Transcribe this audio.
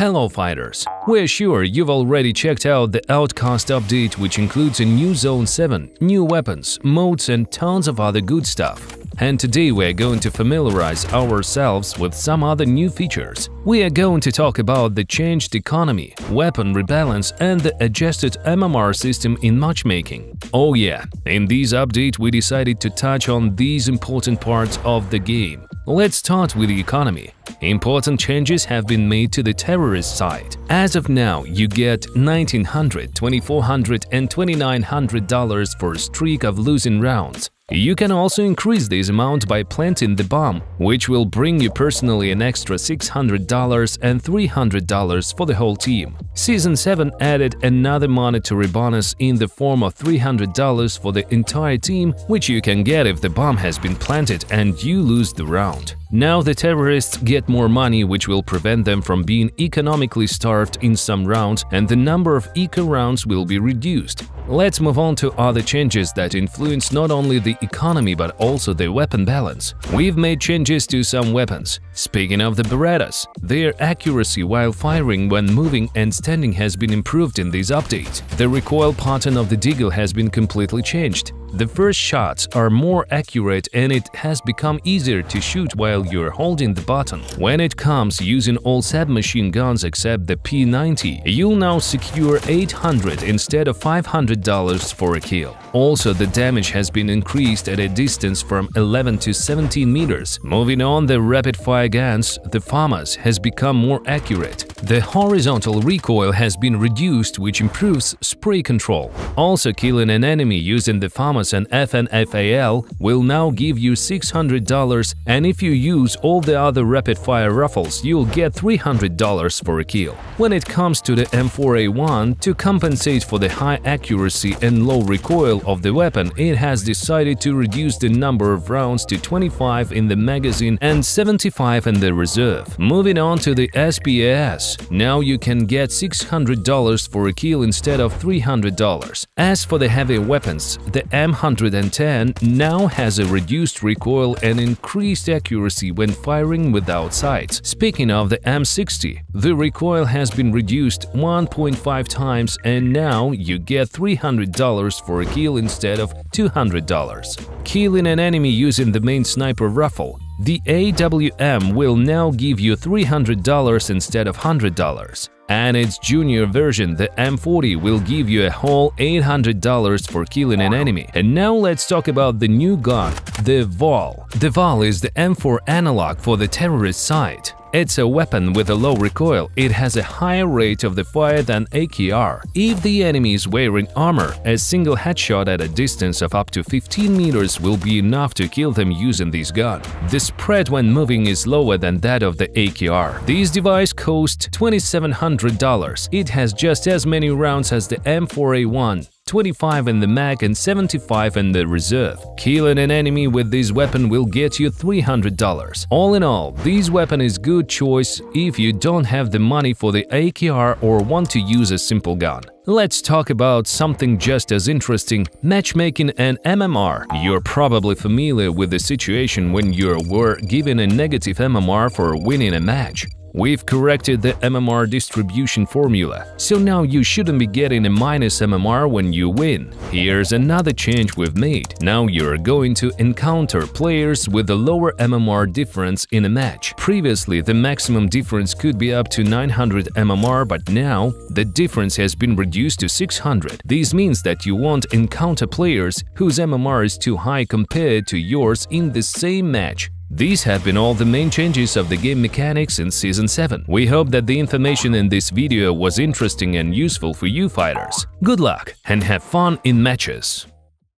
Hello fighters! We're sure you've already checked out the Outcast update, which includes a new Zone 7, new weapons, modes and tons of other good stuff. And today we're going to familiarize ourselves with some other new features. We are going to talk about the changed economy, weapon rebalance and the adjusted MMR system in matchmaking. Oh yeah, in this update we decided to touch on these important parts of the game. Let's start with the economy. Important changes have been made to the terrorist side. As of now, you get $1,900, $2,400 and $2,900 for a streak of losing rounds. You can also increase this amount by planting the bomb, which will bring you personally an extra $600 and $300 for the whole team. Season 7 added another monetary bonus in the form of $300 for the entire team, which you can get if the bomb has been planted and you lose the round. Now the terrorists get more money, which will prevent them from being economically starved in some rounds, and the number of eco rounds will be reduced. Let's move on to other changes that influence not only the economy but also the weapon balance. We've made changes to some weapons. Speaking of the Berettas, their accuracy while firing when moving and standing has been improved in this update. The recoil pattern of the Deagle has been completely changed. The first shots are more accurate and it has become easier to shoot while you're holding the button. When it comes using all submachine guns except the P90, you'll now secure $800 instead of $500 for a kill. Also, the damage has been increased at a distance from 11 to 17 meters. Moving on, the rapid-fire guns, the FAMAS, has become more accurate. The horizontal recoil has been reduced, which improves spray control. Also, killing an enemy using the FAMAS and FNFAL will now give you $600, and if you use all the other rapid-fire rifles, you'll get $300 for a kill. When it comes to the M4A1, to compensate for the high accuracy and low recoil of the weapon, it has decided to reduce the number of rounds to 25 in the magazine and 75 in the reserve. Moving on to the SPAS, now you can get $600 for a kill instead of $300. As for the heavy weapons, the M110 now has a reduced recoil and increased accuracy when firing without sights. Speaking of the M60, the recoil has been reduced 1.5 times and now you get $300 for a kill instead of $200. Killing an enemy using the main sniper rifle, the AWM will now give you $300 instead of $100. And its junior version, the M40, will give you a whole $800 for killing an enemy. And now let's talk about the new gun, the VAL. The VAL is the M4 analog for the terrorist side. It's a weapon with a low recoil. It has a higher rate of the fire than AKR. If the enemy is wearing armor, a single headshot at a distance of up to 15 meters will be enough to kill them using this gun. The spread when moving is lower than that of the AKR. This device costs $2,700. It has just as many rounds as the M4A1. 25 in the mag and 75 in the reserve. Killing an enemy with this weapon will get you $300. All in all, this weapon is good choice if you don't have the money for the AKR or want to use a simple gun. Let's talk about something just as interesting, matchmaking and MMR. You're probably familiar with the situation when you were given a negative MMR for winning a match. We've corrected the MMR distribution formula, so now you shouldn't be getting a minus MMR when you win. Here's another change we've made. Now you're going to encounter players with a lower MMR difference in a match. Previously, the maximum difference could be up to 900 MMR, but now the difference has been reduced to 600. This means that you won't encounter players whose MMR is too high compared to yours in the same match. These have been all the main changes of the game mechanics in Season 7. We hope that the information in this video was interesting and useful for you fighters. Good luck and have fun in matches!